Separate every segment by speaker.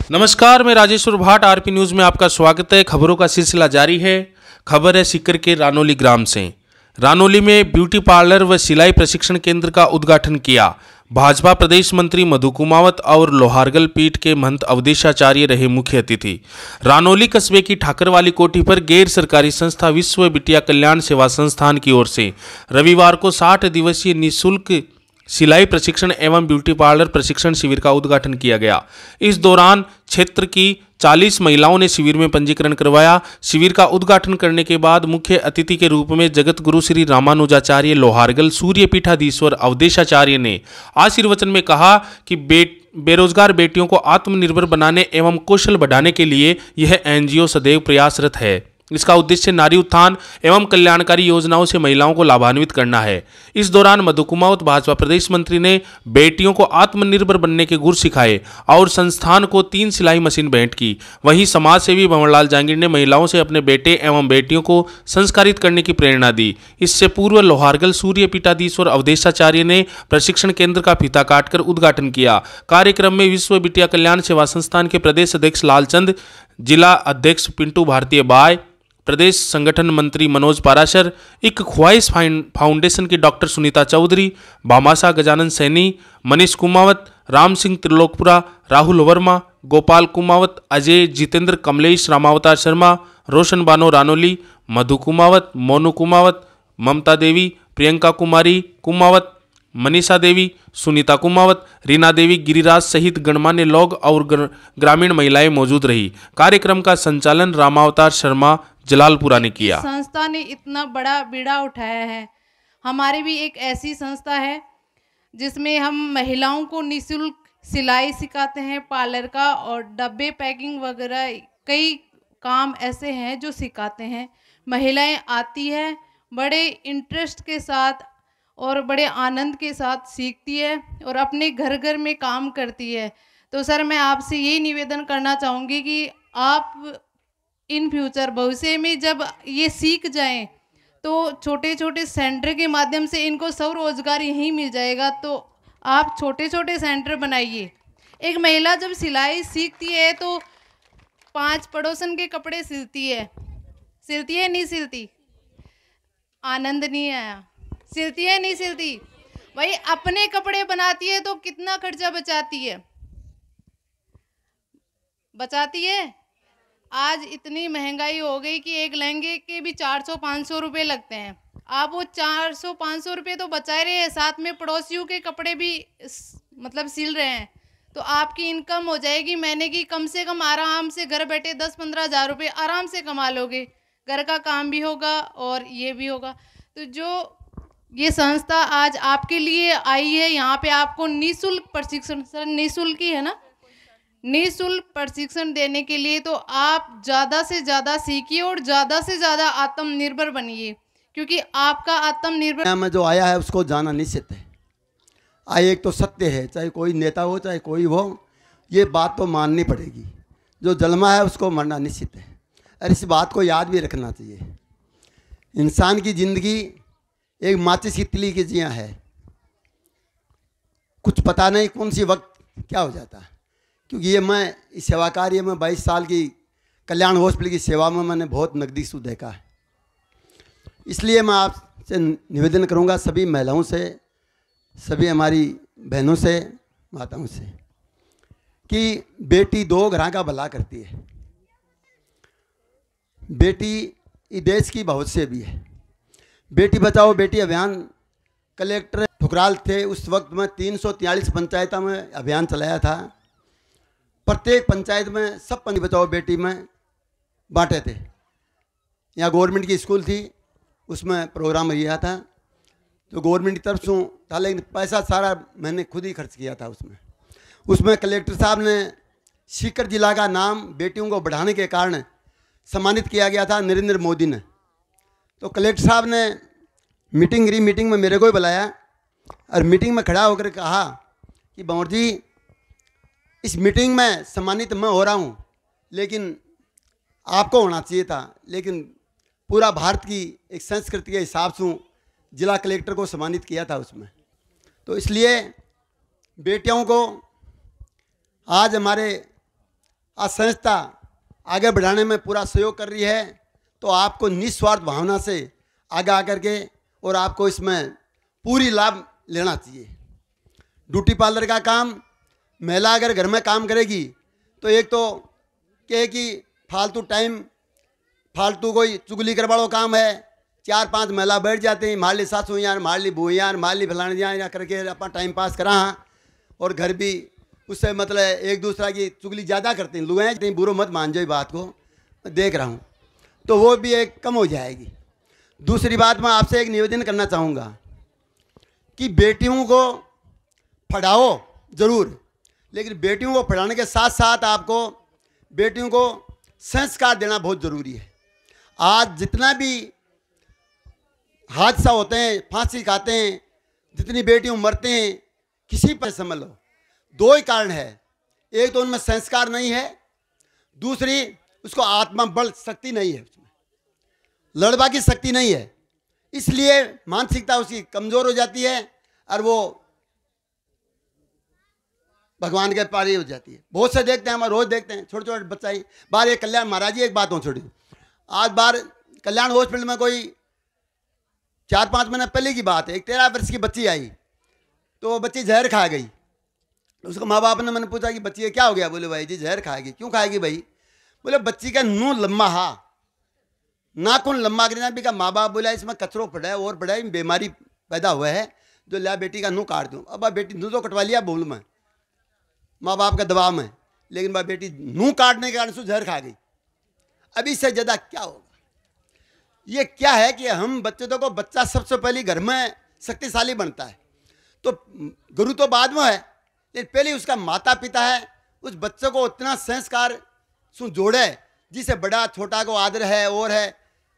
Speaker 1: नमस्कार, मैं राजेश्वर भाट। RP news में आपका स्वागत है। खबरों का सिलसिला जारी है। खबर है सीकर के रानोली ग्राम से। रानोली में ब्यूटी पार्लर व सिलाई प्रशिक्षण केंद्र का उद्घाटन किया। भाजपा प्रदेश मंत्री मधु कुमावत और लोहारगल पीठ के महंत अवधेशाचार्य रहे मुख्य अतिथि। रानोली कस्बे की ठाकरवाली कोठी पर गैर सरकारी संस्था विश्व बिटिया कल्याण सेवा संस्थान की ओर से रविवार को 60 दिवसीय निःशुल्क सिलाई प्रशिक्षण एवं ब्यूटी पार्लर प्रशिक्षण शिविर का उद्घाटन किया गया। इस दौरान क्षेत्र की 40 महिलाओं ने शिविर में पंजीकरण करवाया। शिविर का उद्घाटन करने के बाद मुख्य अतिथि के रूप में जगत गुरु श्री रामानुजाचार्य लोहारगल सूर्यपीठाधीश्वर अवधेशाचार्य ने आशीर्वचन में कहा कि बेरोजगार बेटियों को आत्मनिर्भर बनाने एवं कौशल बढ़ाने के लिए यह एनजीओ सदैव प्रयासरत है। इसका उद्देश्य नारी उत्थान एवं कल्याणकारी योजनाओं से महिलाओं को लाभान्वित करना है। इस दौरान मधु कुमावत भाजपा प्रदेश मंत्री ने बेटियों को आत्मनिर्भर बनने के गुर सिखाए और संस्थान को 3 सिलाई मशीन भेंट की। वहीं समाज सेवी भंवरलाल जांगीर ने महिलाओं से अपने बेटे एवं बेटियों को संस्कारित करने की प्रेरणा दी। इससे पूर्व लोहारगल सूर्यपीठाधीश्वर अवधेशाचार्य ने प्रशिक्षण केंद्र का फीता काटकर उद्घाटन किया। कार्यक्रम में विश्व बिटिया कल्याण सेवा संस्थान के प्रदेश अध्यक्ष लालचंद, जिला अध्यक्ष पिंटू भारतीय बाय, प्रदेश संगठन मंत्री मनोज पाराशर, एक ख्वाहिश फाउंडेशन की डॉक्टर सुनीता चौधरी, भामाशाह गजानन सैनी, मनीष कुमावत, राम सिंह त्रिलोकपुरा, राहुल वर्मा, गोपाल कुमावत, अजय, जितेंद्र, कमलेश, रामावतार शर्मा, रोशन बानो रानोली, मधु कुमावत, मोनू कुमावत, ममता देवी, प्रियंका कुमारी कुमावत, मनीषा देवी, सुनीता कुमावत, रीना देवी, गिरिराज सहित गणमान्य लोग और ग्रामीण महिलाएं मौजूद रही। कार्यक्रम का संचालन रामावतार शर्मा जलालपुरा ने किया।
Speaker 2: संस्था ने इतना बड़ा बीड़ा उठाया है। हमारी भी एक ऐसी संस्था है जिसमें हम महिलाओं को निःशुल्क सिलाई सिखाते हैं, पार्लर का और डब्बे पैकिंग वगैरह कई काम ऐसे हैं जो सिखाते हैं। महिलाएं आती है बड़े इंटरेस्ट के साथ और बड़े आनंद के साथ सीखती है और अपने घर घर में काम करती है। तो सर, मैं आपसे यही निवेदन करना चाहूँगी कि आप इन फ्यूचर भविष्य में जब ये सीख जाएं तो छोटे छोटे सेंटर के माध्यम से इनको स्वरोजगार यहीं मिल जाएगा। तो आप छोटे छोटे सेंटर बनाइए। एक महिला जब सिलाई सीखती है तो 5 पड़ोसन के कपड़े सिलती है नहीं सिलती? आनंद नहीं आया? सिलती है नहीं सिलती? भाई अपने कपड़े बनाती है तो कितना खर्चा बचाती है? आज इतनी महंगाई हो गई कि एक लहंगे के भी 400-500 रुपये लगते हैं। आप वो 400-500 रुपये तो बचा रहे हैं, साथ में पड़ोसियों के कपड़े भी मतलब सिल रहे हैं, तो आपकी इनकम हो जाएगी महीने की कम से कम आराम से घर बैठे 10-15 हज़ार रुपये आराम से कमा लोगे। घर का काम भी होगा और ये भी होगा। तो जो ये संस्था आज आपके लिए आई है, यहाँ पे आपको निःशुल्क प्रशिक्षण, सर निःशुल्क ही है ना, निःशुल्क प्रशिक्षण देने के लिए तो आप ज़्यादा से ज़्यादा सीखिए और ज़्यादा से ज़्यादा आत्मनिर्भर बनिए, क्योंकि आपका आत्मनिर्भर
Speaker 3: में जो आया है उसको जाना निश्चित है। आए एक तो सत्य है, चाहे कोई नेता हो चाहे कोई हो, ये बात तो माननी पड़ेगी। जो जन्मा है उसको मरना निश्चित है और इस बात को याद भी रखना चाहिए। इंसान की ज़िंदगी एक माचिस की तिली की जिया है, कुछ पता नहीं कौन सी वक्त क्या हो जाता है। क्योंकि ये मैं इस सेवा कार्य में 22 साल की कल्याण हॉस्पिटल की सेवा में मैंने बहुत नज़दीक से देखा है। इसलिए मैं आपसे निवेदन करूंगा, सभी महिलाओं से, सभी हमारी बहनों से, माताओं से, कि बेटी 2 घरों का भला करती है। बेटी इस देश की बहुत से भी है। बेटी बचाओ बेटी अभियान कलेक्टर ठुकराल थे उस वक्त में 343 पंचायतों में अभियान चलाया था। प्रत्येक पंचायत में सब बेटी बचाओ बेटी में बांटे थे। यहाँ गवर्नमेंट की स्कूल थी, उसमें प्रोग्राम किया था, तो गवर्नमेंट की तरफ से था, लेकिन पैसा सारा मैंने खुद ही खर्च किया था। उसमें कलेक्टर साहब ने सीकर जिला का नाम बेटियों को बढ़ाने के कारण सम्मानित किया गया था नरेंद्र मोदी ने। तो कलेक्टर साहब ने मीटिंग में मेरे को ही बुलाया और मीटिंग में खड़ा होकर कहा कि भंवर जी, इस मीटिंग में सम्मानित मैं हो रहा हूँ, लेकिन आपको होना चाहिए था। लेकिन पूरा भारत की एक संस्कृति के हिसाब से जिला कलेक्टर को सम्मानित किया था उसमें। तो इसलिए बेटियों को आज हमारे आज संस्था आगे बढ़ाने में पूरा सहयोग कर रही है, तो आपको निस्वार्थ भावना से आगे आकर के और आपको इसमें पूरी लाभ लेना चाहिए। ब्यूटी पार्लर का काम महिला अगर घर में काम करेगी तो एक तो क्या है कि फालतू टाइम, फालतू कोई चुगली करवाड़ो काम है, 4-5 महिला बैठ जाते हैं, मार ली सासू यार, मार ली बहू यार, मार ली फलाने यार करके अपना टाइम पास करा, और घर भी उससे मतलब एक दूसरा की चुगली ज़्यादा करते हैं लोग हैं। बुरो मत मान जाओ बात को, मैं देख रहा हूँ, तो वो भी एक कम हो जाएगी। दूसरी बात मैं आपसे एक निवेदन करना चाहूँगा कि बेटियों को पढ़ाओ ज़रूर, लेकिन बेटियों को पढ़ाने के साथ साथ आपको बेटियों को संस्कार देना बहुत ज़रूरी है। आज जितना भी हादसा होते हैं, फांसी खाते हैं, जितनी बेटियां मरते हैं, किसी पर समझ लो 2 ही कारण है। एक तो उनमें संस्कार नहीं है, दूसरी उसको आत्मा बल शक्ति नहीं है, उसमें लड़वा की शक्ति नहीं है, इसलिए मानसिकता उसकी कमज़ोर हो जाती है और वो भगवान के पारी हो जाती है। बहुत से देखते हैं, हम रोज़ देखते हैं, छोटे छोटे बच्चा ही बाहर। एक कल्याण महाराज जी एक बात हो छोड़ी, आज बाहर कल्याण हॉस्पिटल में कोई 4-5 महीने पहले की बात है, एक 13 वर्ष की बच्ची आई, तो वो बच्ची जहर खा गई। उसको माँ बाप ने मैंने पूछा कि बच्ची ये क्या हो गया? बोले भाई जी जहर खाएगी। क्यों खाएगी भाई? बोले बच्ची का मुँह लम्बा हा, नाखून लम्बा गिरना भी का। माँ बाप बोला इसमें कचरो पड़ा है और पड़ा है, बीमारी पैदा हुआ है, जो ला बेटी का मुँह काट दूँ। अब बेटी मुँह तो कटवा लिया बोल मैं माँ बाप का दबाव में, लेकिन वह बेटी मुँह काटने के कारण से जहर खा गई। अभी इससे ज़्यादा क्या होगा? ये क्या है कि हम बच्चों को, बच्चा सबसे पहले घर में शक्तिशाली बनता है, तो गुरु तो बाद में है, लेकिन पहले उसका माता पिता है। उस बच्चे को उतना संस्कार सु जोड़े जिसे बड़ा छोटा को आदर है और है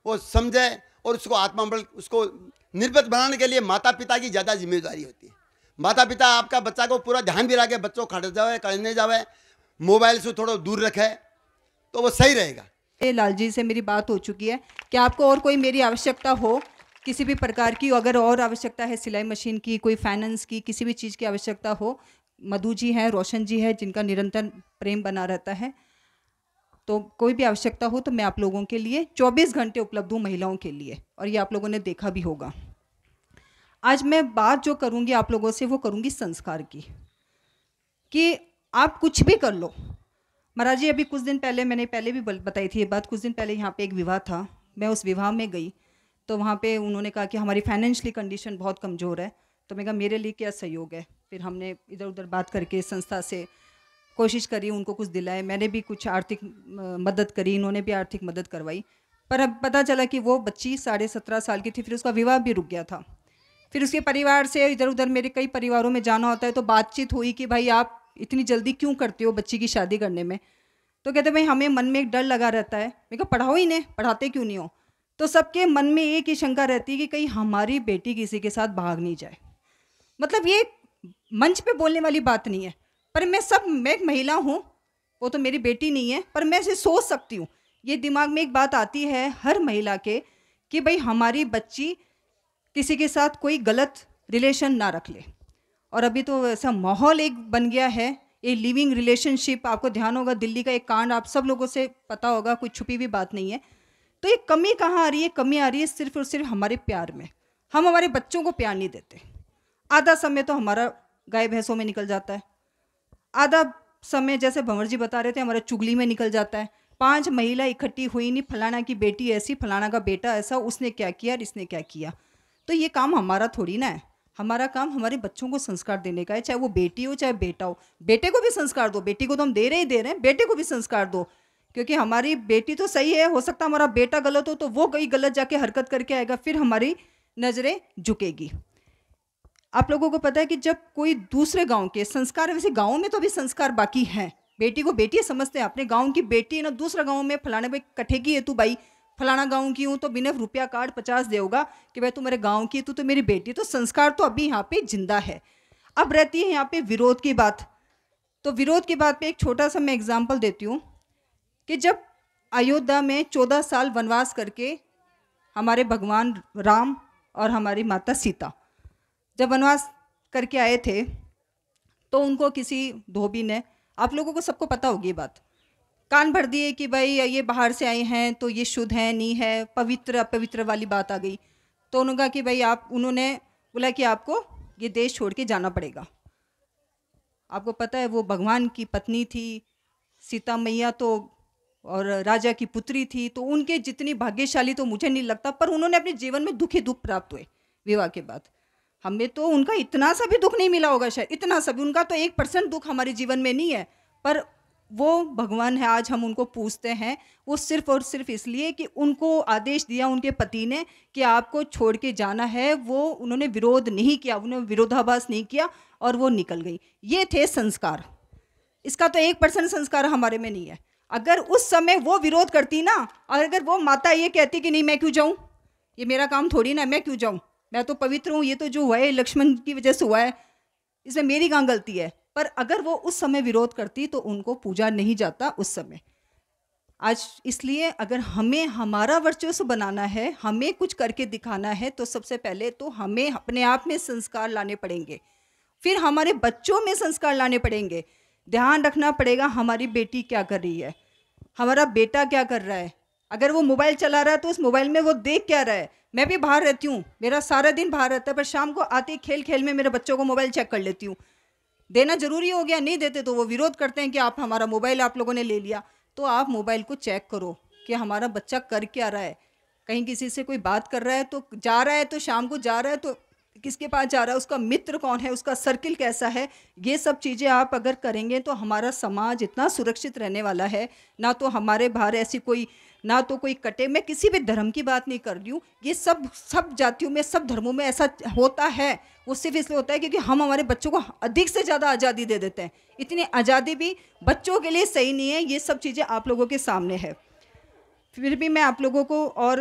Speaker 3: वो समझे, और उसको आत्मबल, उसको निर्भर बनाने के लिए माता पिता की ज़्यादा जिम्मेदारी होती है। माता पिता आपका बच्चा को पूरा ध्यान भी रखे, बच्चों खड़ जावे, कड़ने जावे, मोबाइल से थोड़ा दूर रखे, तो वो सही रहेगा।
Speaker 4: लाल जी से मेरी बात हो चुकी है कि आपको और कोई मेरी आवश्यकता हो किसी भी प्रकार की, अगर और आवश्यकता है सिलाई मशीन की, कोई फाइनेंस की, किसी भी चीज़ की आवश्यकता हो, मधु जी हैं, रोशन जी है, जिनका निरंतर प्रेम बना रहता है, तो कोई भी आवश्यकता हो तो मैं आप लोगों के लिए 24 घंटे उपलब्ध हूँ महिलाओं के लिए, और ये आप लोगों ने देखा भी होगा। आज मैं बात जो करूँगी आप लोगों से वो करूँगी संस्कार की, कि आप कुछ भी कर लो। महाराज जी अभी कुछ दिन पहले, मैंने पहले भी बताई थी ये बात, कुछ दिन पहले यहाँ पे एक विवाह था, मैं उस विवाह में गई तो वहाँ पे उन्होंने कहा कि हमारी फाइनेंशियली कंडीशन बहुत कमज़ोर है, तो मैं कहा मेरे लिए क्या सहयोग है। फिर हमने इधर उधर बात करके संस्था से कोशिश करी, उनको कुछ दिलाए, मैंने भी कुछ आर्थिक मदद करी, इन्होंने भी आर्थिक मदद करवाई। पर अब पता चला कि वो बच्ची 17.5 साल की थी, फिर उसका विवाह भी रुक गया था। फिर उसके परिवार से इधर उधर, मेरे कई परिवारों में जाना होता है, तो बातचीत हुई कि भाई आप इतनी जल्दी क्यों करते हो बच्ची की शादी करने में? तो कहते भाई हमें मन में एक डर लगा रहता है। मैं कहा पढ़ाओ ही नहीं, पढ़ाते क्यों नहीं हो? तो सबके मन में एक ही शंका रहती है कि कहीं हमारी बेटी किसी के साथ भाग नहीं जाए। मतलब ये मंच पे बोलने वाली बात नहीं है, पर मैं एक महिला हूँ, वो तो मेरी बेटी नहीं है, पर मैं इसे सोच सकती हूँ। ये दिमाग में एक बात आती है हर महिला के कि भाई हमारी बच्ची किसी के साथ कोई गलत रिलेशन ना रख ले। और अभी तो ऐसा माहौल एक बन गया है, ये लिविंग रिलेशनशिप, आपको ध्यान होगा दिल्ली का एक कांड आप सब लोगों से पता होगा, कोई छुपी हुई बात नहीं है। तो ये कमी कहाँ आ रही है? कमी आ रही है सिर्फ और सिर्फ हमारे प्यार में। हम हमारे बच्चों को प्यार नहीं देते। आधा समय तो हमारा गाय भैंसों में निकल जाता है, आधा समय जैसे भंवर जी बता रहे थे हमारा चुगली में निकल जाता है। 5 महिला इकट्ठी हुई नहीं, फलाना की बेटी ऐसी, फलाना का बेटा ऐसा, उसने क्या किया और इसने क्या किया। तो ये काम हमारा थोड़ी ना है, हमारा काम हमारे बच्चों को संस्कार देने का है, चाहे वो बेटी हो चाहे बेटा हो। बेटे को भी संस्कार दो, बेटी को तो हम दे रहे हैं, बेटे को भी संस्कार दो, क्योंकि हमारी बेटी तो सही है, हो सकता है हमारा बेटा गलत हो तो वो कहीं गलत जाके हरकत करके आएगा, फिर हमारी नज़रें झुकेगी। आप लोगों को पता है कि जब कोई दूसरे गांव के संस्कार, वैसे गाँव में तो भी संस्कार बाकी हैं, बेटी को बेटी समझते हैं, अपने गाँव की बेटी ना दूसरा गाँव में फलाने भाई कटेगी है, तू भाई फलाना गाँव की हूँ तो बिना रुपया कार्ड 50 देगा कि भाई तू मेरे गाँव की, तू तो मेरी बेटी। तो संस्कार तो अभी यहाँ पे जिंदा है। अब रहती है यहाँ पे विरोध की बात। तो विरोध की बात पे एक छोटा सा मैं एग्जाम्पल देती हूँ कि जब अयोध्या में 14 साल वनवास करके हमारे भगवान राम और हमारी माता सीता जब वनवास करके आए थे, तो उनको किसी धोबी ने, आप लोगों को सबको पता होगी बात, कान भर दिए कि भाई ये बाहर से आए हैं तो ये शुद्ध है नहीं है, पवित्र अपवित्र वाली बात आ गई। तो उन्होंने कहा कि भाई उन्होंने बोला कि आपको ये देश छोड़ के जाना पड़ेगा। आपको पता है वो भगवान की पत्नी थी, सीता मैया तो और राजा की पुत्री थी, तो उनके जितनी भाग्यशाली तो मुझे नहीं लगता, पर उन्होंने अपने जीवन में दुख ही दुख प्राप्त हुए विवाह के बाद। हमें तो उनका इतना सा भी दुख नहीं मिला होगा शायद, इतना सा भी, उनका तो 1% दुख हमारे जीवन में नहीं है, पर वो भगवान है। आज हम उनको पूजते हैं, वो सिर्फ और सिर्फ इसलिए कि उनको आदेश दिया उनके पति ने कि आपको छोड़ के जाना है। वो उन्होंने विरोध नहीं किया, उन्होंने विरोधाभास नहीं किया और वो निकल गई। ये थे संस्कार। इसका तो 1% संस्कार हमारे में नहीं है। अगर उस समय वो विरोध करती ना, और अगर वो माता ये कहती कि नहीं मैं क्यों जाऊँ, ये मेरा काम थोड़ी ना, मैं क्यों जाऊँ, मैं तो पवित्र हूँ, ये तो जो हुआ है लक्ष्मण की वजह से हुआ है, इसमें मेरी कहाँ गलती है। पर अगर वो उस समय विरोध करती तो उनको पूजा नहीं जाता उस समय। आज इसलिए अगर हमें हमारा वर्चस्व बनाना है, हमें कुछ करके दिखाना है, तो सबसे पहले तो हमें अपने आप में संस्कार लाने पड़ेंगे, फिर हमारे बच्चों में संस्कार लाने पड़ेंगे। ध्यान रखना पड़ेगा हमारी बेटी क्या कर रही है, हमारा बेटा क्या कर रहा है। अगर वो मोबाइल चला रहा है तो उस मोबाइल में वो देख क्या रहा है। मैं भी बाहर रहती हूँ, मेरा सारा दिन बाहर रहता है, पर शाम को आते ही खेल खेल में मेरे बच्चों को मोबाइल चेक कर लेती हूँ। देना जरूरी हो गया, नहीं देते तो वो विरोध करते हैं कि आप हमारा मोबाइल आप लोगों ने ले लिया। तो आप मोबाइल को चेक करो कि हमारा बच्चा कर क्या रहा है। कहीं किसी से कोई बात कर रहा है तो जा रहा है, तो शाम को जा रहा है तो किसके पास जा रहा है, उसका मित्र कौन है, उसका सर्किल कैसा है। ये सब चीज़ें आप अगर करेंगे तो हमारा समाज इतना सुरक्षित रहने वाला है। ना तो हमारे बाहर ऐसी कोई, ना तो कोई कटे। मैं किसी भी धर्म की बात नहीं कर रही हूँ, ये सब जातियों में, सब धर्मों में ऐसा होता है। वो सिर्फ इसलिए होता है क्योंकि हम हमारे बच्चों को अधिक से ज़्यादा आज़ादी दे देते हैं। इतनी आज़ादी भी बच्चों के लिए सही नहीं है। ये सब चीज़ें आप लोगों के सामने है। फिर भी मैं आप लोगों को और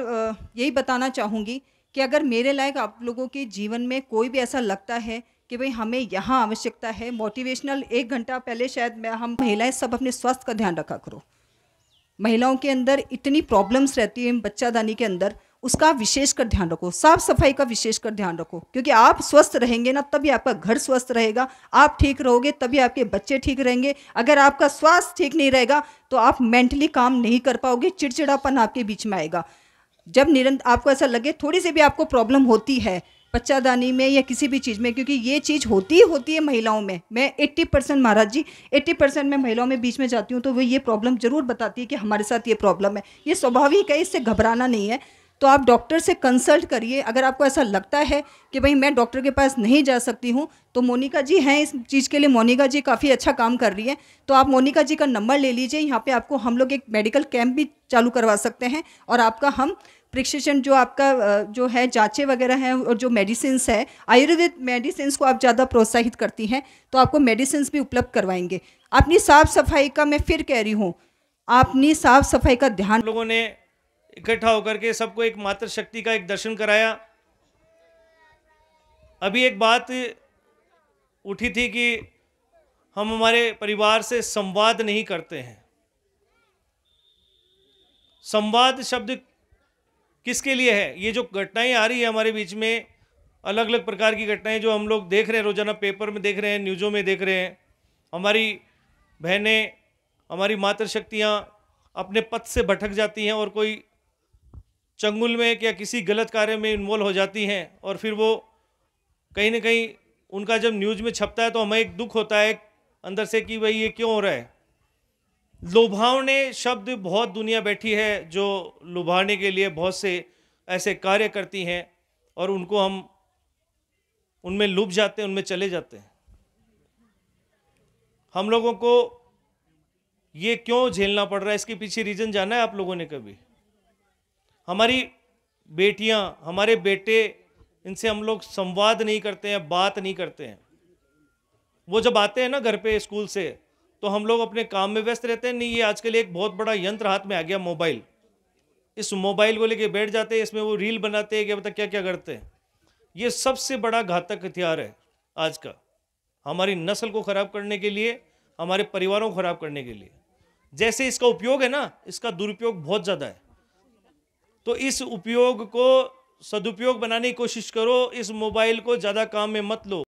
Speaker 4: यही बताना चाहूँगी कि अगर मेरे लायक आप लोगों के जीवन में कोई भी ऐसा लगता है कि भाई हमें यहाँ आवश्यकता है मोटिवेशनल, 1 घंटा पहले शायद हम महिलाएं सब अपने स्वास्थ्य का ध्यान रखा करो। महिलाओं के अंदर इतनी प्रॉब्लम्स रहती है बच्चादानी के अंदर, उसका विशेषकर ध्यान रखो। साफ सफाई का विशेषकर ध्यान रखो, क्योंकि आप स्वस्थ रहेंगे ना तभी आपका घर स्वस्थ रहेगा। आप ठीक रहोगे तभी आपके बच्चे ठीक रहेंगे। अगर आपका स्वास्थ्य ठीक नहीं रहेगा तो आप मेंटली काम नहीं कर पाओगे, चिड़चिड़ापन आपके बीच में आएगा। जब निरंतर आपको ऐसा लगे थोड़ी सी भी आपको प्रॉब्लम होती है बच्चादानी में या किसी भी चीज़ में, क्योंकि ये चीज़ होती है महिलाओं में। मैं 80% महाराज जी 80% मैं महिलाओं में बीच में जाती हूँ तो वो ये प्रॉब्लम ज़रूर बताती है कि हमारे साथ ये प्रॉब्लम है। ये स्वाभाविक है, इससे घबराना नहीं है। तो आप डॉक्टर से कंसल्ट करिए। अगर आपको ऐसा लगता है कि भाई मैं डॉक्टर के पास नहीं जा सकती हूँ, तो मोनिका जी हैं इस चीज़ के लिए। मोनिका जी काफ़ी अच्छा काम कर रही है, तो आप मोनिका जी का नंबर ले लीजिए। यहाँ पे आपको हम लोग एक मेडिकल कैंप भी चालू करवा सकते हैं, और आपका हम प्रिस्क्रिप्शन जो आपका जो है जांचें वगैरह हैं, और जो मेडिसिन्स है, आयुर्वेद मेडिसिन्स को आप ज़्यादा प्रोत्साहित करती हैं तो आपको मेडिसिन्स भी उपलब्ध करवाएंगे। अपनी साफ़ सफाई का, मैं फिर कह रही हूँ, अपनी साफ़ सफाई का ध्यान।
Speaker 5: लोगों ने इकट्ठा होकर के सबको एक मातृ शक्ति का एक दर्शन कराया। अभी एक बात उठी थी कि हम हमारे परिवार से संवाद नहीं करते हैं। संवाद शब्द किसके लिए है? ये जो घटनाएं आ रही है हमारे बीच में, अलग अलग प्रकार की घटनाएं जो हम लोग देख रहे हैं, रोजाना पेपर में देख रहे हैं, न्यूज़ों में देख रहे हैं। हमारी बहनें, हमारी मातृशक्तियाँ अपने पथ से भटक जाती हैं और कोई चंगुल में या किसी गलत कार्य में इन्वॉल्व हो जाती हैं, और फिर वो कहीं ना कहीं उनका जब न्यूज़ में छपता है तो हमें एक दुख होता है अंदर से कि भाई ये क्यों हो रहा है। लुभावने शब्द, बहुत दुनिया बैठी है जो लुभाने के लिए बहुत से ऐसे कार्य करती हैं, और उनको हम उनमें लुभ जाते हैं, उनमें चले जाते हैं। हम लोगों को ये क्यों झेलना पड़ रहा है, इसके पीछे रीज़न जाना है आप लोगों ने कभी? हमारी बेटियां, हमारे बेटे, इनसे हम लोग संवाद नहीं करते हैं, बात नहीं करते हैं। वो जब आते हैं ना घर पे स्कूल से, तो हम लोग अपने काम में व्यस्त रहते हैं। नहीं, ये आजकल एक बहुत बड़ा यंत्र हाथ में आ गया, मोबाइल। इस मोबाइल को लेके बैठ जाते हैं, इसमें वो रील बनाते हैं, क्या पता क्या क्या करते हैं। ये सबसे बड़ा घातक हथियार है आज का, हमारी नस्ल को ख़राब करने के लिए, हमारे परिवारों को ख़राब करने के लिए। जैसे इसका उपयोग है ना, इसका दुरुपयोग बहुत ज़्यादा है। तो इस उपयोग को सदुपयोग बनाने की कोशिश करो। इस मोबाइल को ज़्यादा काम में मत लो।